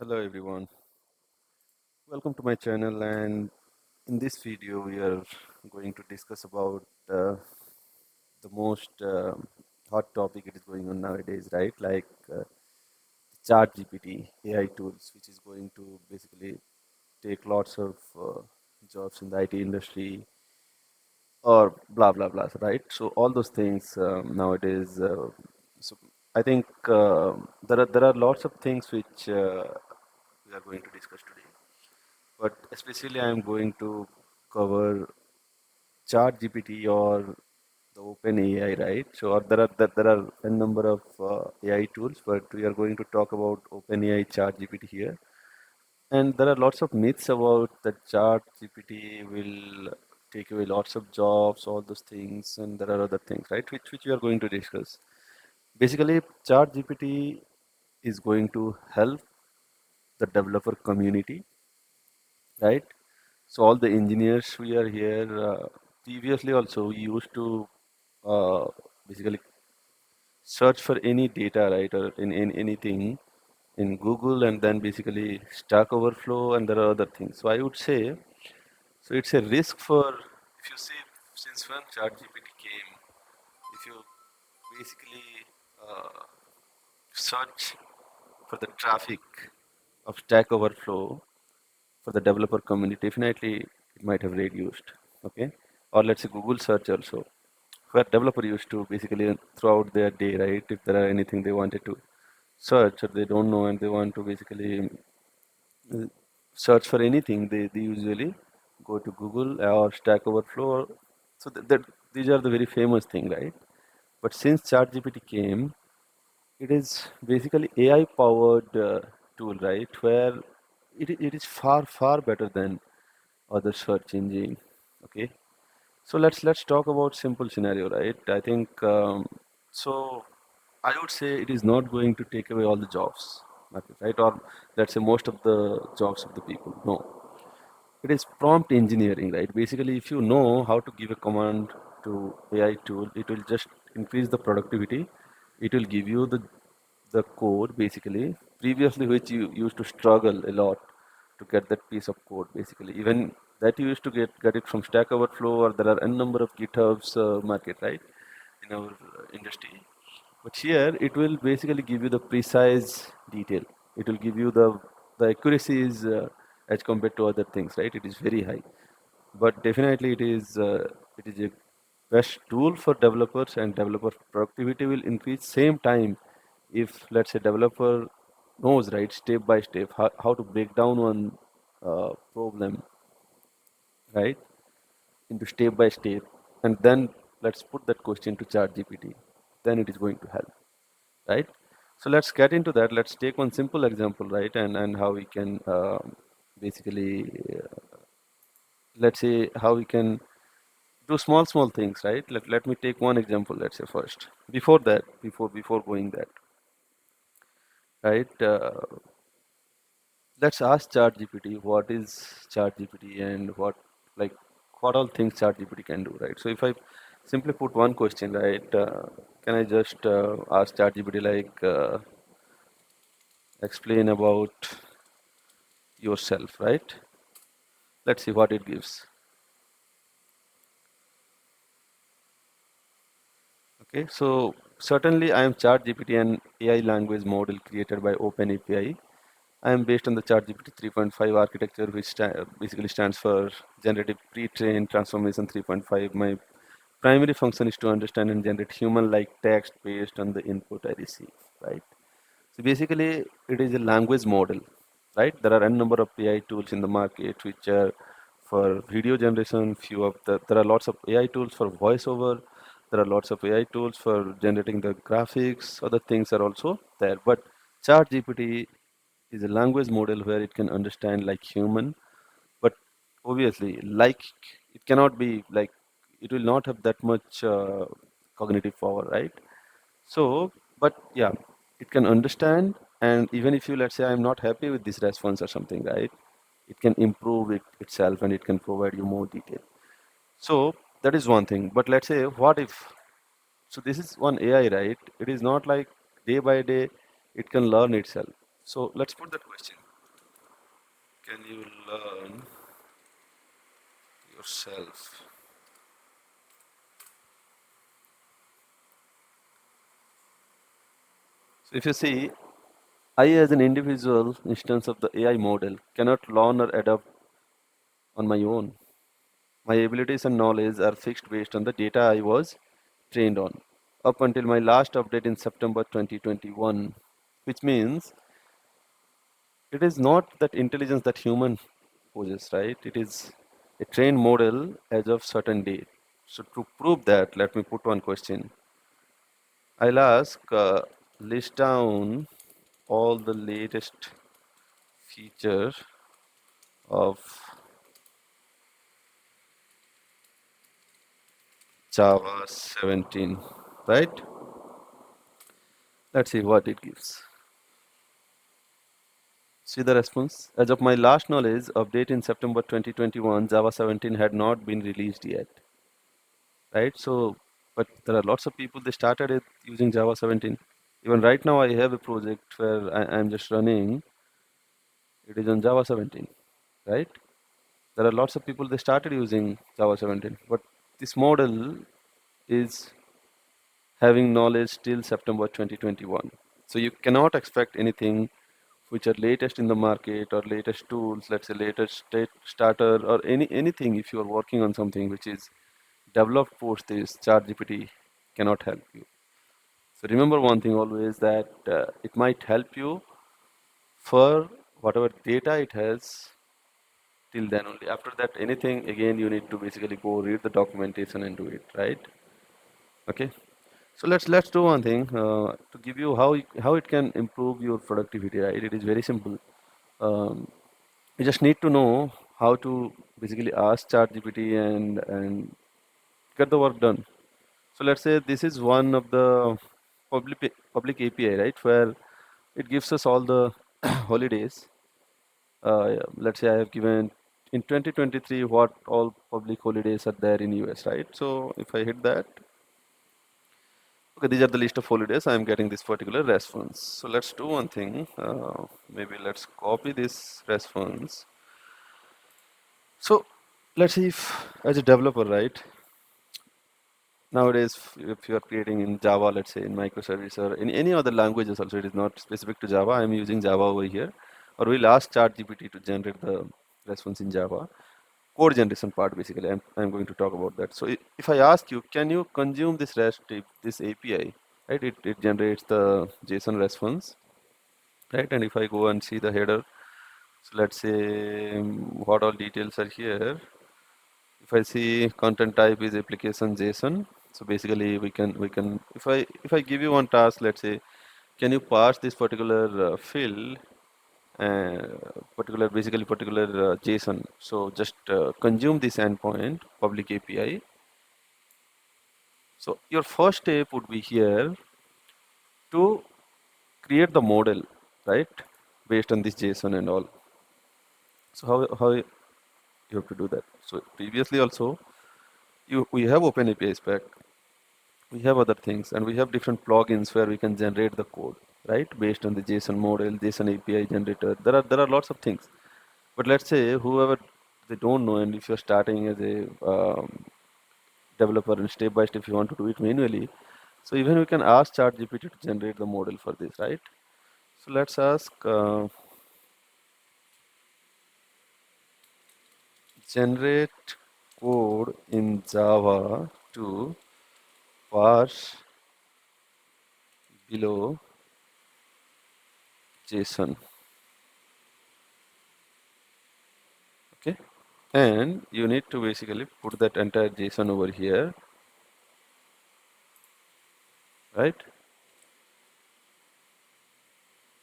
Hello everyone, welcome to my channel, and in this video we are going to discuss about the most hot topic it is going on nowadays, right? Like ChatGPT AI tools, which is going to basically take lots of jobs in the IT industry or blah blah blah, right? So all those things nowadays. So I think there are lots of things which we are going to discuss today. But especially I'm going to cover ChatGPT or the OpenAI, right? So there are a number of AI tools, but we are going to talk about OpenAI ChatGPT here. And there are lots of myths about that ChatGPT will take away lots of jobs, all those things, and there are other things, right? Which we are going to discuss. Basically, ChatGPT is going to help the developer community, right? So all the engineers we are here, previously also we used to uh, basically search for any data, right, or in anything in Google, and then basically Stack Overflow, and there are other things. So I would say, so it's a risk for, if you see, since when ChatGPT came, if you basically uh, search for the traffic of Stack Overflow for the developer community, definitely it might have reduced. Okay, or let's say Google search also, where developer used to basically throughout their day, right? If there are anything they wanted to search or they don't know and they want to basically uh, search for anything, they usually go to Google or Stack Overflow. So these are the very famous thing, right? But since ChatGPT came, it is basically AI powered tool, right? Where it is far better than other search engine. Okay, so let's talk about simple scenario, right? I think so. I would say it is not going to take away all the jobs, okay, right? Or let's say most of the jobs of the people. No, it is prompt engineering, right? Basically, if you know how to give a command to AI tool, it will just increase the productivity. It will give you the code basically. Previously, which you used to struggle a lot to get that piece of code, basically. Even that you used to get it from Stack Overflow, or there are n number of GitHubs market, right, in our industry. But here it will basically give you the precise detail. It will give you the accuracy is as compared to other things, right? It is very high. But definitely it is a best tool for developers, and developer productivity will increase same time if, let's say, developer knows, right, step by step how to break down one problem, right, into step by step, and then let's put that question to chat gpt, then it is going to help, right? So let's get into that. Let's take one simple example, right, and how we can basically let's say how we can do small things, right? Let me take one example, let's say first, before that, before going that, right, let's ask ChatGPT what is ChatGPT and like what all things ChatGPT can do, right? So if I simply put one question, right, can I just ask ChatGPT like explain about yourself, right? Let's see what it gives. Okay, so certainly I am ChatGPT, an AI language model created by OpenAPI. I am based on the ChatGPT 3.5 architecture, which basically stands for Generative Pre-trained Transformation 3.5. My primary function is to understand and generate human-like text based on the input I receive, right? So basically, it is a language model, right? There are a number of AI tools in the market which are for video generation. There are lots of AI tools for voiceover. There are lots of AI tools for generating the graphics. Other things are also there, but ChatGPT is a language model where it can understand like human, but obviously, like, it cannot be like, it will not have that much cognitive power, right? So, but yeah, it can understand, and even if you, let's say, I'm not happy with this response or something, right, it can improve it itself and it can provide you more detail. So that is one thing. But let's say, what if, so this is one AI, right? It is not like day by day it can learn itself. So let's put that question. can you learn yourself? So if you see, I as an individual instance of the AI model cannot learn or adapt on my own. My abilities and knowledge are fixed based on the data I was trained on up until my last update in September 2021, which means it is not that intelligence that human poses, right? It is a trained model as of certain date. So to prove that, let me put one question. I'll ask, list down all the latest features of Java 17, right? Let's see what it gives. See the response. As of my last knowledge, update in September 2021, Java 17 had not been released yet, right? So, but there are lots of people, they started it using Java 17. Even right now, I have a project where I'm just running. It is on Java 17, right? There are lots of people, they started using Java 17, but this model is having knowledge till September 2021. So you cannot expect anything which are latest in the market or latest tools, let's say latest state starter or anything. If you are working on something which is developed post this, ChatGPT cannot help you. So remember one thing always, that it might help you for whatever data it has till then only. After that, anything again you need to basically go read the documentation and do it, right? Okay. So let's do one thing to give you how it can improve your productivity, right? It is very simple. Um, you just need to know how to basically ask ChatGPT and get the work done. So let's say this is one of the public API, right, where it gives us all the holidays. Yeah, let's say I have given in 2023 what all public holidays are there in US, right? So if I hit that, okay, these are the list of holidays. I am getting this particular response. So let's do one thing. Maybe let's copy this response. So let's see if, as a developer, right? Nowadays, if you are creating in Java, let's say in microservice or in any other languages also, it is not specific to Java. I'm using Java over here. Or we'll ask ChatGPT to generate the response in Java. Code generation part, basically, I'm going to talk about that. So if I ask you, can you consume this this API, right? It generates the JSON response, right? And if I go and see the header, so let's say what all details are here. If I see content type is application JSON, so basically we can if I give you one task, let's say, can you parse this particular field, particular JSON. So just consume this endpoint public API. So your first step would be here to create the model, right, based on this JSON and all. So how you have to do that? So previously also we have OpenAPI spec, we have other things, and we have different plugins where we can generate the code, right, based on the JSON model, JSON API generator. There are lots of things. But let's say whoever they don't know, and if you're starting as a developer and step by step you want to do it manually, so even we can ask ChatGPT to generate the model for this, right? So let's ask generate code in Java to parse below JSON. Okay, and you need to basically put that entire JSON over here, right,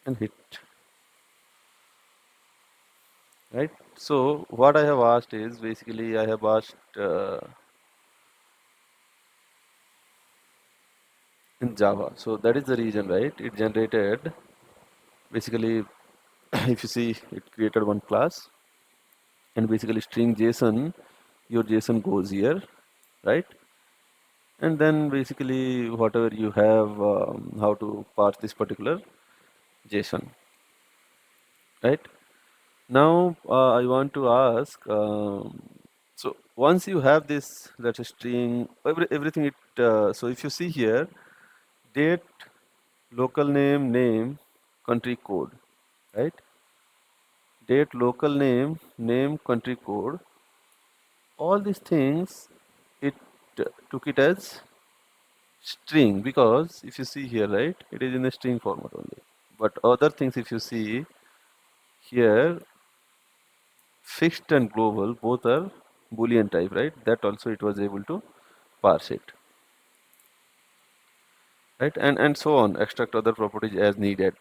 and hit, right. So what I have asked is basically I have asked in Java. So that is the reason, right? It generated basically, if you see, it created one class and basically string JSON, your JSON goes here, right? And then basically whatever you have, how to parse this particular JSON, right? Now I want to ask. So once you have this, let's say string, everything. So if you see here, date, local name, name, country code, right? Date, local name, name, country code. All these things, it took it as string because if you see here, right, it is in a string format only. But other things, if you see here, fixed and global both are boolean type, right? That also it was able to parse it, right? And so on, extract other properties as needed,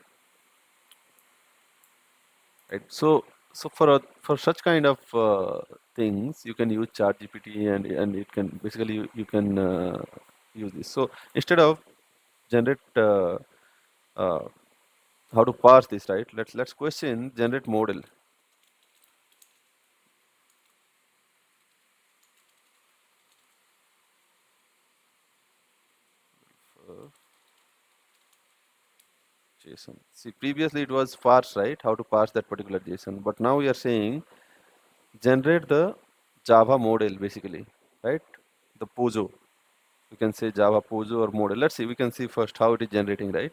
right? So for such kind of things, you can use ChatGPT and it can basically you can use this. So instead of generate uh, how to parse this, right? Let's question generate model. uh, JSON. See, previously it was parse, right? How to parse that particular JSON, but now we are saying generate the Java model basically, right? The Pozo. We can say Java Pozo or model. Let's see. We can see first how it is generating, right?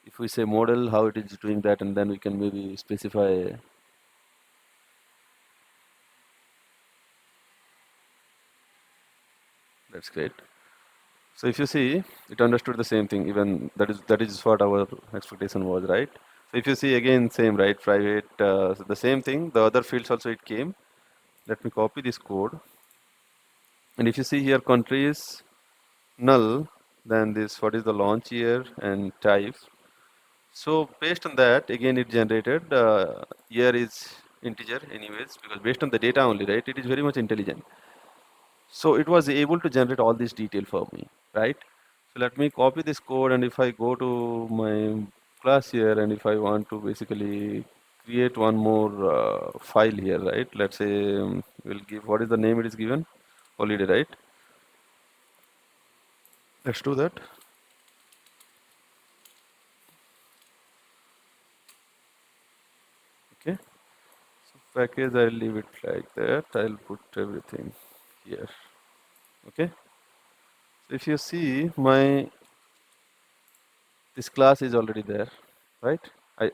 If we say model, how it is doing that, and then we can maybe specify. That's great. So if you see, it understood the same thing. Even that is what our expectation was, right? So if you see again, same, right? Private, so the same thing. The other fields also it came. Let me copy this code. And if you see here, country is null, then this what is the launch year and type. So based on that, again it generated year is integer anyways because based on the data only, right? It is very much intelligent. So it was able to generate all this detail for me, right? So let me copy this code, and if I go to my class here, and if I want to basically create one more file here, right? Let's say we'll give what is the name it is given, holiday, right? Let's do that. Okay. So package, I'll leave it like that. I'll put everything here. Okay. So if you see my this class is already there, right?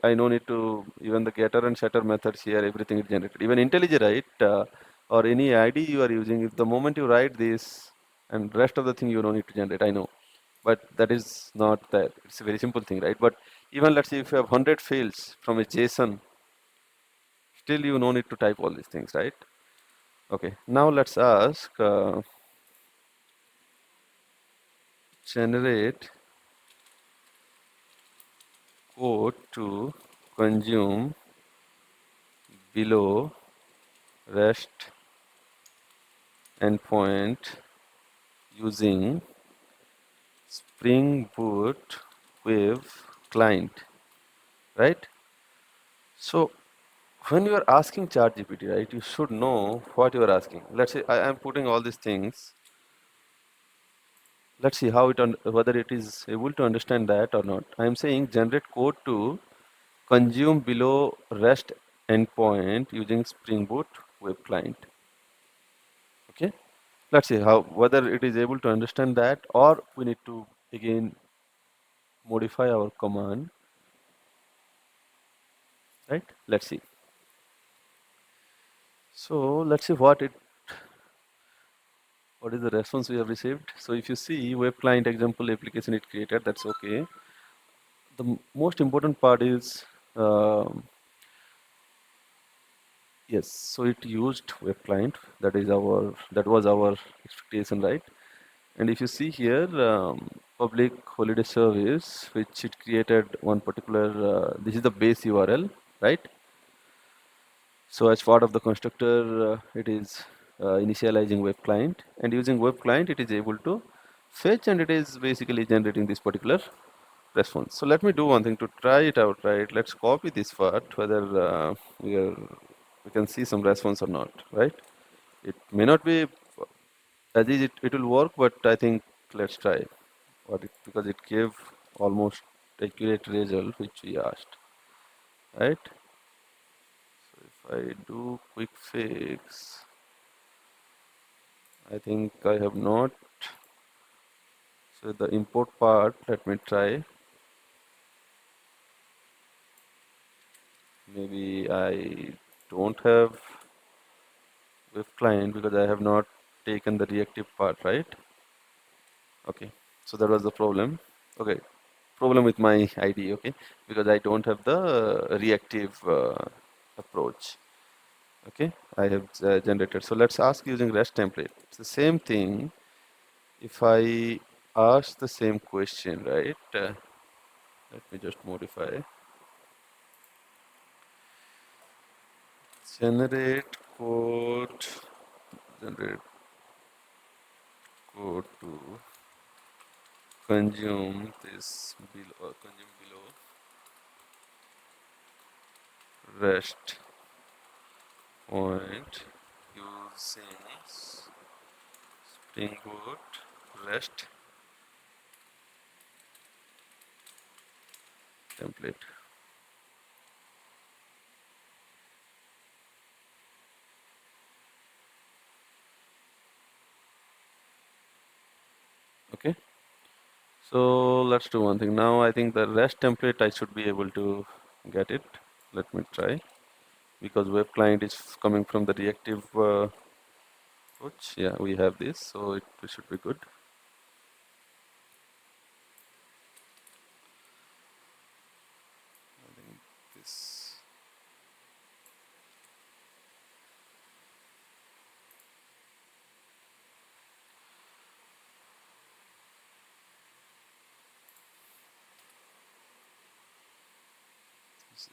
I no need to even the getter and setter methods here, everything is generated. Even IntelliJ, right? Or any ID you are using, if the moment you write this and rest of the thing you don't need to generate, I know. But that is not that. It's a very simple thing, right? But even let's say if you have 100 fields from a JSON, still you no need to type all these things, right? Okay, now let's ask generate code to consume below REST endpoint using Spring Boot Web Client, right? So when you are asking ChatGPT, right, you should know what you are asking. Let's say I am putting all these things. Let's see how whether it is able to understand that or not. I am saying generate code to consume below REST endpoint using Spring Boot Web Client. Okay. Let's see how whether it is able to understand that, or we need to again modify our command, right? Let's see. So let's see what is the response we have received. So if you see web client example application it created, that's okay. The most important part is yes. So it used web client. That was our expectation, right? And if you see here, public holiday service, which it created one particular. This is the base URL, right? So as part of the constructor, it is initializing web client, and using web client, it is able to fetch, and it is basically generating this particular response. So let me do one thing to try it out, right? Let's copy this part, whether we can see some response or not, right? It may not be as is it will work, but I think let's try because it gave almost accurate result which we asked, right? I do quick fix, I think I have not. So the import part, let me try. Maybe I don't have WebClient because I have not taken the reactive part, right? Okay, so that was the problem. Okay, problem with my ID, okay, because I don't have the reactive approach. Okay, I have generated. So let's ask using REST template. It's the same thing. If I ask the same question, right? Let me just modify. Generate code. Generate code to consume this below. Consume below REST point using Spring Boot REST template. Okay. So let's do one thing. Now I think the REST template I should be able to get it. Let me try. Because web client is coming from the reactive approach. Yeah, we have this, so it should be good. I think this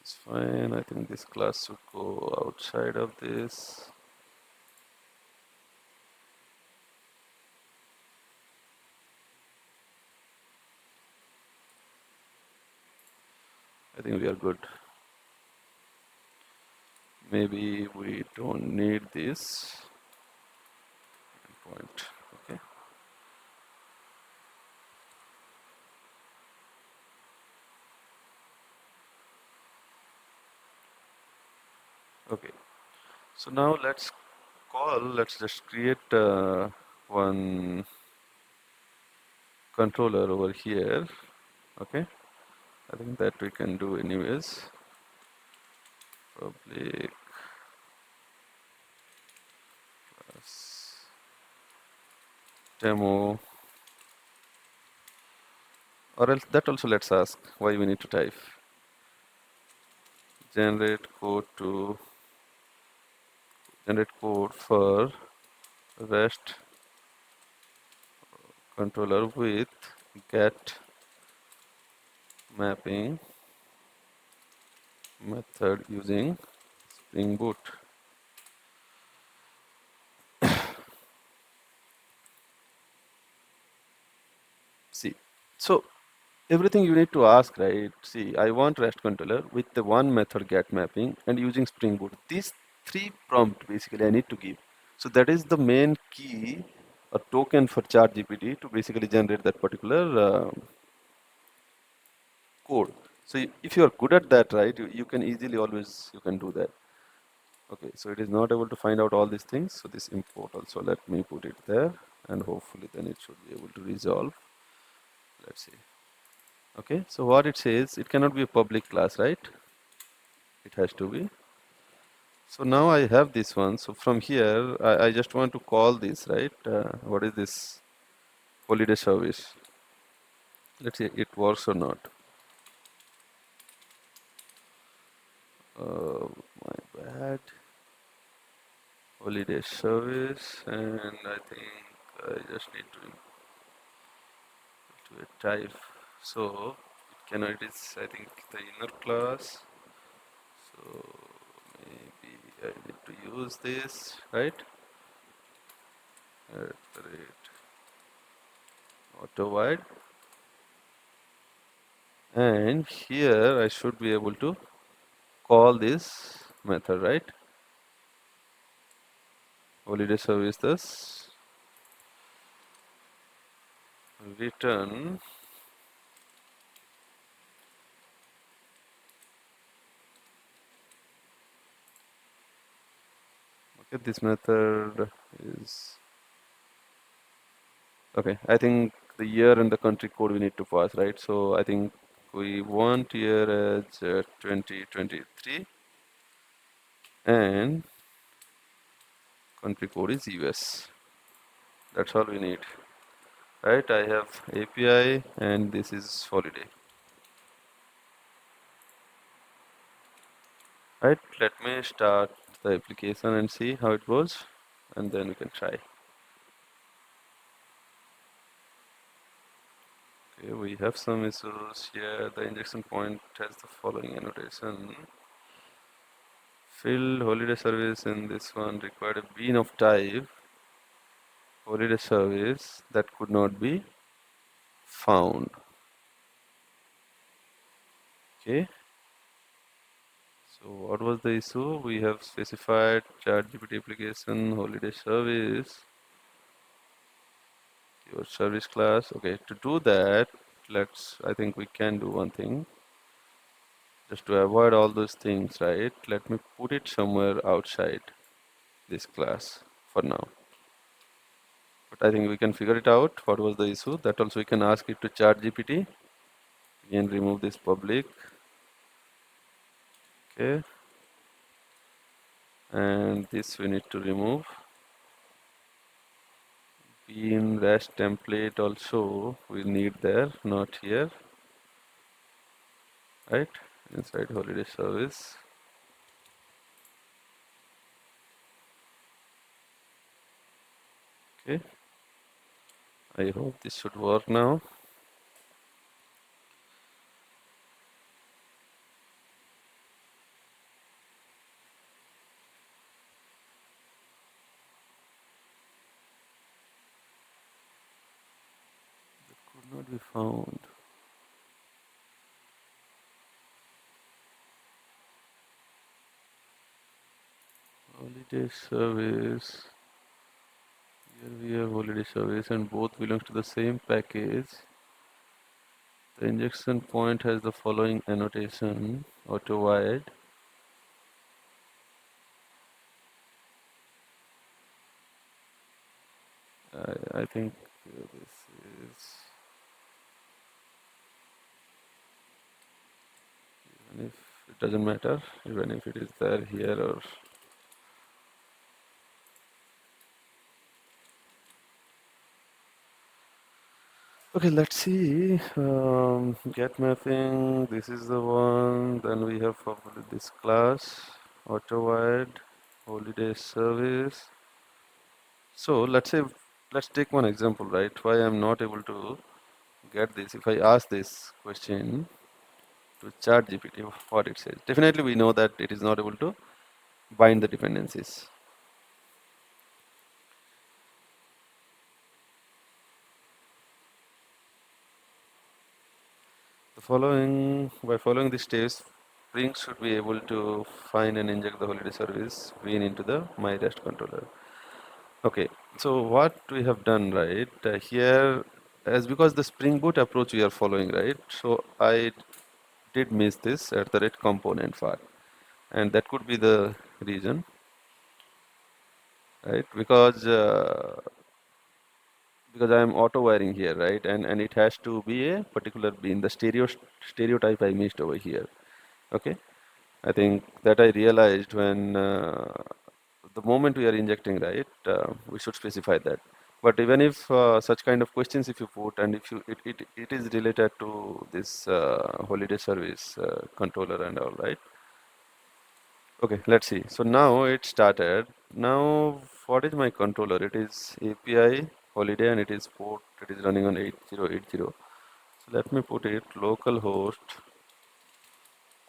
is fine. I think this class should go outside of this. I think we are good. Maybe we don't need this point. Okay. Okay. So now let's just create one controller over here. Okay. I think that we can do anyways. Public class demo, or else that also let's ask why we need to type generate code to generate code for REST controller with get mapping method using Spring Boot. See, so everything you need to ask, right? See, I want REST controller with the one method get mapping and using Spring Boot. These three prompt basically I need to give. So that is the main key or token for ChatGPT to basically generate that particular code. So if you are good at that, right, you can easily always you can do that. Okay, so it is not able to find out all these things. So this import also let me put it there, and hopefully then it should be able to resolve. Let's see. Okay, so what it says, it cannot be a public class, right? It has to be. So now I have this one. So from here, I just want to call this, right? What is this holiday service? Let's see it works or not. My bad. Holiday service, and I think I just need to a type. So it cannot. It is I think the inner class. So maybe I need to use this, right? At the rate auto wide, and here I should be able to call this method, right? Holiday service this return Okay, this method is okay. I think the year and the country code we need to pass, right? So I think we want year as 2023 and country code is US. That's all we need, right? I have API and this is holiday, right? Let me start the application and see how it goes, and then we can try. Okay, we have some issues here. The injection point has the following annotation. Fill holiday service in this one required a bean of type holiday service that could not be found. Okay. So what was the issue? We have specified ChatGPT application holiday service, your service class. Okay, to do that, I think we can do one thing. Just to avoid all those things, right? Let me put it somewhere outside this class for now. But I think we can figure it out. What was the issue? That also we can ask it to ChatGPT. Again, remove this public. Okay. And this we need to remove. In rest template also we need there, not here, right? Inside holiday service. Okay. I hope this should work now. Could not be found. Holiday service. Here we have holiday service and both belongs to the same package. The injection point has the following annotation, auto-wide. I think this is, even if it doesn't matter, even if it is there here or okay, let's see. Get mapping. This is the one. Then we have probably this class, auto-wide, holiday service. So let's say, let's take one example, right? Why I'm not able to get this. If I ask this question to ChatGPT, what it says. Definitely we know that it is not able to bind the dependencies. By following this steps, Spring should be able to find and inject the holiday service bean into the my REST controller. Okay, so what we have done, right, here, as because the Spring Boot approach we are following, right, so I did miss this at the red component part, and that could be the reason, right, because I am auto wiring here, right, and it has to be a particular bean, the stereotype I missed over here. Okay, I think that I realized when the moment we are injecting, right, we should specify that. But even if such kind of questions if you put and if you it is related to this holiday service controller and all, right? Okay, let's see. So now it started. Now what is my controller? It is API holiday and it is port. It is running on 8080. So let me put it localhost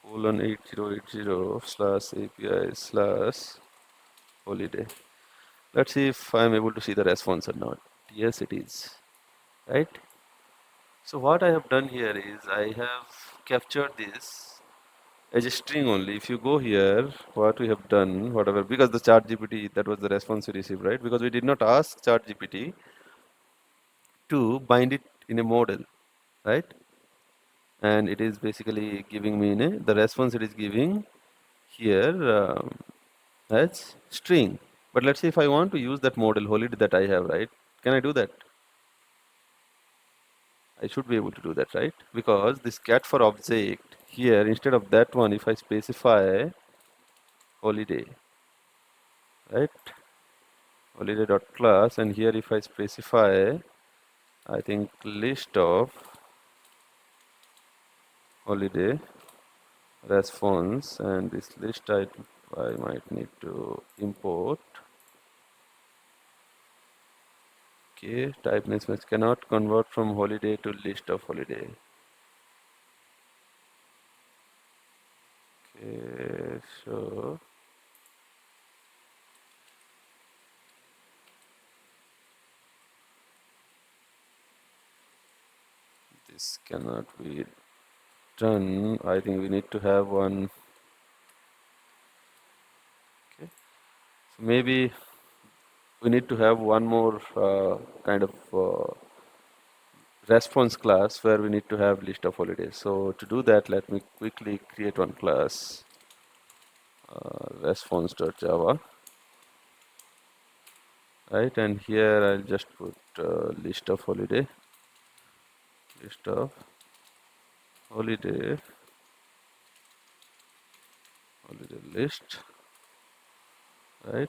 colon 8080 slash API slash holiday. Let's see if I'm able to see the response or not. Yes, it is, right? So what I have done here is I have captured this as a string only. If you go here, what we have done, whatever, because the ChatGPT, that was the response we received, right? Because we did not ask ChatGPT to bind it in a model, right? And it is basically giving me the response it is giving here as string. But let's say if I want to use that model holiday that I have, right? Can I do that? I should be able to do that, right? Because this cat for object here, instead of that one, if I specify holiday, right? Holiday dot class, and here if I specify, I think list of holiday response, and this list I might need to import. Okay, type mismatch cannot convert from holiday to list of holiday. Okay, so this cannot be done. I think we need to have one. Okay, so maybe we need to have one more kind of response class where we need to have list of holidays. So to do that, let me quickly create one class, response.java, right? And here I'll just put list of holiday holiday list, right?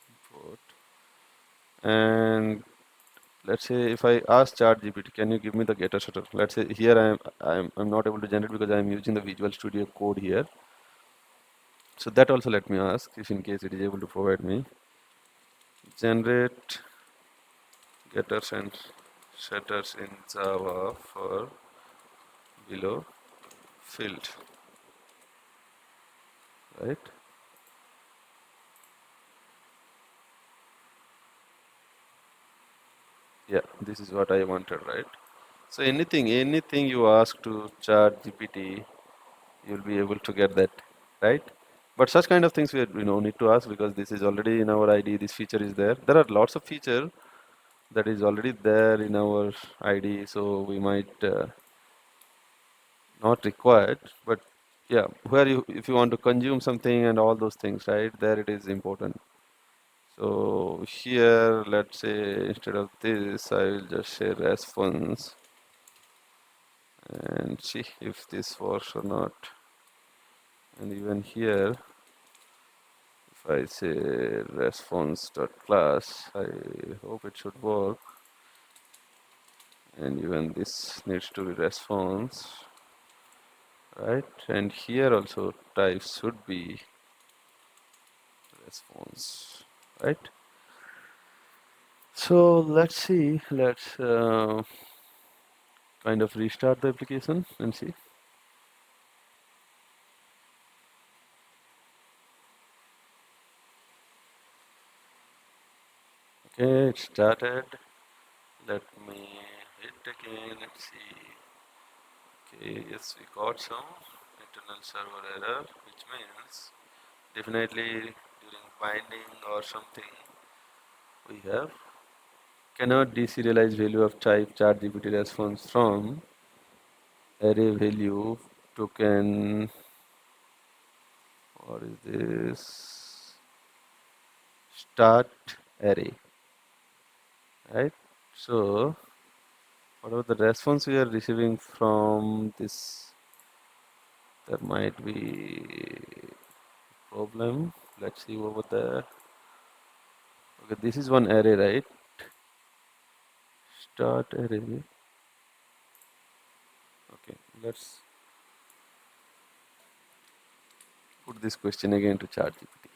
Import. And let's say if I ask ChatGPT, can you give me the getter setter? Let's say here I'm not able to generate because I'm using the Visual Studio Code here. So that also let me ask if in case it is able to provide me. Generate getters and setters in Java for below field, right? Yeah, this is what I wanted, right? So anything you ask to ChatGPT, you'll be able to get that, right? But such kind of things we don't need to ask because this is already in our ID. This feature is there. There are lots of feature that is already there in our ID, so we might not required. But yeah, where you if you want to consume something and all those things, right? There it is important. So here, let's say instead of this, I will just say response and see if this works or not. And even here, if I say response.class, I hope it should work. And even this needs to be response, right? And here also type should be response, right? So let's see, let's kind of restart the application and see. Okay, it started. Let me hit again and see. Okay, yes, we got some internal server error, which means definitely during binding or something we have cannot deserialize value of type ChatGPT response from array value token. What is this? Start array, right? So whatever the response we are receiving from this, there might be problem. Let's see over there. Okay, this is one array, right? Start array. Okay, let's put this question again to ChatGPT.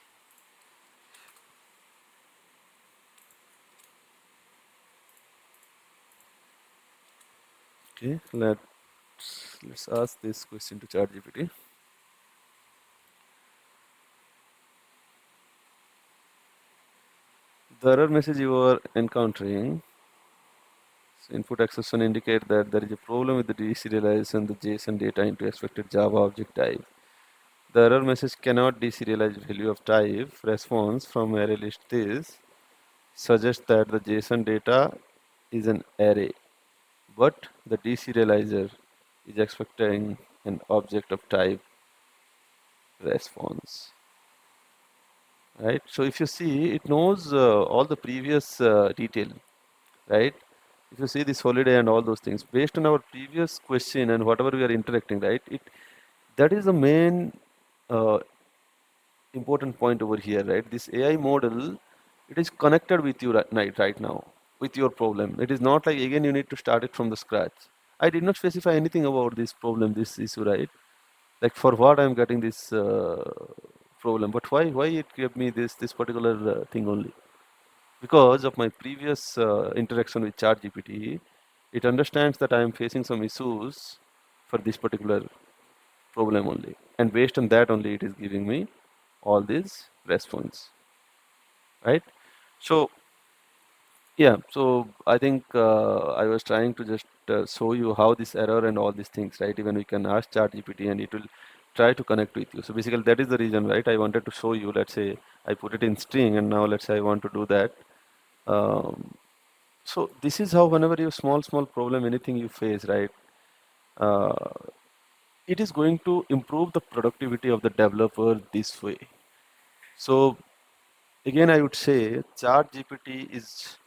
Okay, let's ask this question to ChatGPT. The error message you are encountering, so input exception indicate that there is a problem with the deserialization the JSON data into expected Java object type. The error message cannot deserialize value of type response from array list. This suggests that the JSON data is an array, but the deserializer is expecting an object of type response, right? So if you see, it knows all the previous detail, right? If you see this holiday and all those things, based on our previous question and whatever we are interacting, right? That is the main uh, important point over here, right? This AI model, it is connected with you right now, with your problem. It is not like again you need to start it from the scratch. I did not specify anything about this problem, this issue, right? Like for what I'm getting this problem, but why it gave me this particular thing only? Because of my previous interaction with ChatGPT, it understands that I am facing some issues for this particular problem only, and based on that only, it is giving me all these response, right? So yeah, so I think I was trying to just show you how this error and all these things, right? Even we can ask ChatGPT and it will try to connect with you. So basically that is the reason, right? I wanted to show you, let's say I put it in string and now let's say I want to do that. Um, so this is how whenever you small problem, anything you face, right? Uh, it is going to improve the productivity of the developer this way. So again, I would say ChatGPT is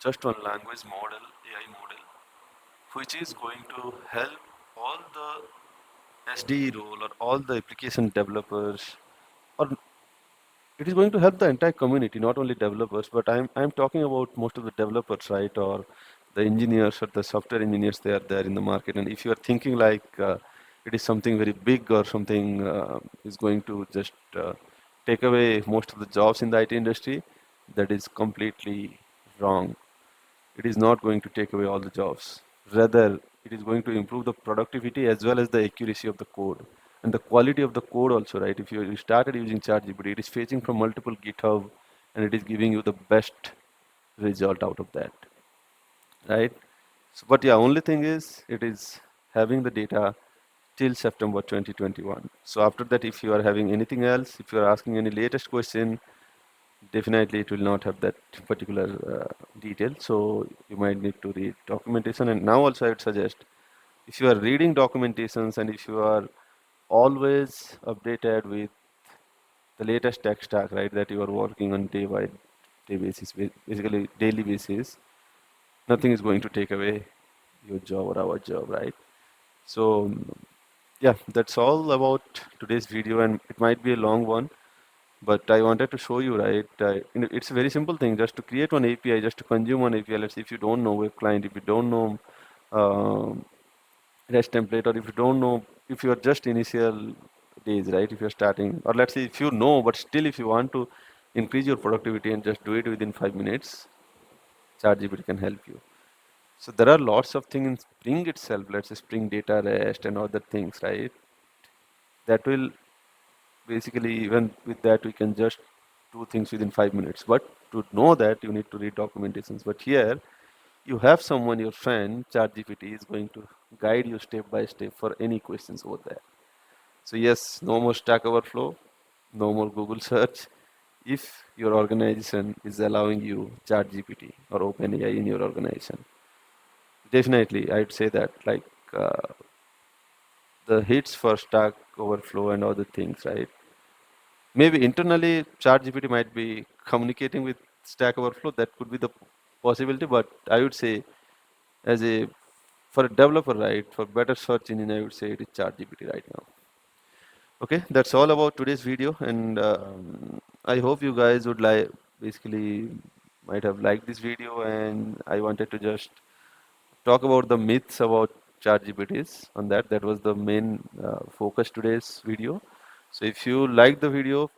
just one language model, AI model, which is going to help all the SDE role or all the application developers, or it is going to help the entire community, not only developers, but I'm talking about most of the developers, right, or the engineers or the software engineers they are there in the market. And if you are thinking like it is something very big or something is going to just take away most of the jobs in the IT industry, that is completely wrong. It is not going to take away all the jobs. Rather, it is going to improve the productivity as well as the accuracy of the code and the quality of the code also, right? If you started using ChatGPT, it is fetching from multiple GitHub and it is giving you the best result out of that, right? So, but yeah, only thing is it is having the data till September 2021. So after that, if you are having anything else, if you are asking any latest question, definitely it will not have that particular detail. So you might need to read documentation. And now also I would suggest, if you are reading documentations and if you are always updated with the latest tech stack, right, that you are working on day by day basis, basically daily basis, nothing is going to take away your job or our job, right? So yeah, that's all about today's video, and it might be a long one, but I wanted to show you, right? It's a very simple thing, just to create one API, just to consume one API. Let's say if you don't know WebClient, if you don't know REST template, or if you don't know, if you are just initial days, right? If you're starting, or let's say if you know, but still if you want to increase your productivity and just do it within 5 minutes, ChatGPT can help you. So there are lots of things in Spring itself, let's say Spring Data REST and other things, right? That will basically, even with that, we can just do things within 5 minutes. But to know that, you need to read documentations. But here, you have someone, your friend, ChatGPT is going to guide you step by step for any questions over there. So yes, no more Stack Overflow, no more Google search. If your organization is allowing you ChatGPT or OpenAI in your organization, definitely I'd say that, like uh, the hits for Stack Overflow and other things, right? Maybe internally ChatGPT might be communicating with Stack Overflow. That could be the possibility, but I would say, as a for a developer, right, for better search engine, I would say it is ChatGPT right now. Okay, that's all about today's video, and I hope you guys would like, basically might have liked this video, and I wanted to just talk about the myths about ChatGPTs on that. That was the main focus today's video. So if you like the video,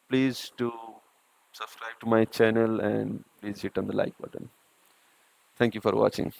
please do subscribe to my channel and please hit on the like button. Thank you for watching.